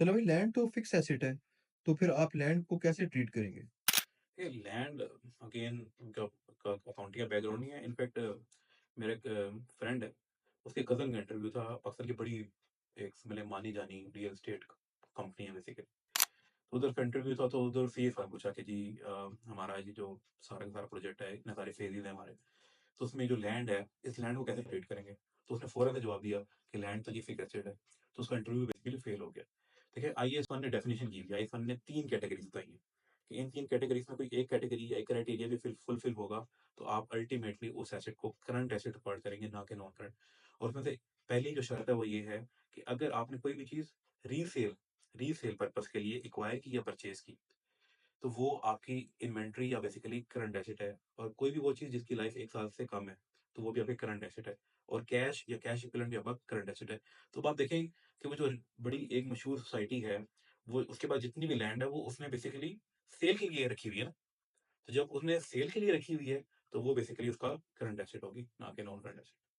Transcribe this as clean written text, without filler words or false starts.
तो भाई लैंड तो फिक्स एसेट है, तो फिर आप लैंड को कैसे ट्रीट करेंगे? ये लैंड अगेन उनका का अकाउंटिंग का बैकग्राउंड नहीं है। इनफैक्ट मेरा एक फ्रेंड है, उसके कज़न का इंटरव्यू था पाकिस्तान की बड़ी एक मतलब मानी-जानी रियल एस्टेट कंपनी है बेसिकली। तो उधर का इंटरव्यू था तो उधर से ये सवाल पूछा कि जी हमारा ये जो सारा का सारा प्रोजेक्ट है, इतने सारे फेजेज़ हैं हमारे, तो उसमें जो लैंड है, इस लैंड को कैसे ट्रीट करेंगे? तो उसने फ़ौरन से जवाब दिया कि लैंड तो ये फिक्स एसेट है। तो उसका इंटरव्यू बेसिकली फेल हो गया। देखिए आईएएस 1 ने डेफिनिशन की थी, आईएएस 1 ने 3 कैटेगरीज़ बताई हैं, कि इन 3 कैटेगरीज़ में कोई एक कैटेगरी या एक क्राइटेरिया भी फुलफिल होगा, तो आप अल्टीमेटली उस एसेट को करंट एसेट रिकॉर्ड करेंगे, ना कि नॉन करंट। और उसमें से पहली जो शर्त है वो ये है कि अगर आपने कोई भी चीज़ रीसेल रीसेल पर्पज़ के लिए एक्वायर की या परचेज़ की, तो वो आपकी इन्वेंटरी या बेसिकली करंट एसेट है। और कोई भी वो चीज़ जिसकी लाइफ 1 साल से कम है, तो वो भी आपकी करंट एसेट है। और कैश या कैश इक्विवेलेंट भी आपका करंट एसेट है। तो अब आप देखें कि वो जो बड़ी एक मशहूर सोसाइटी है, वो उसके पास जितनी भी लैंड है, वो उसने बेसिकली सेल के लिए रखी हुई है ना। तो जब उसने सेल के लिए रखी हुई है, तो वो बेसिकली उसका करंट एसेट होगी, ना कि नॉन करंट एसेट।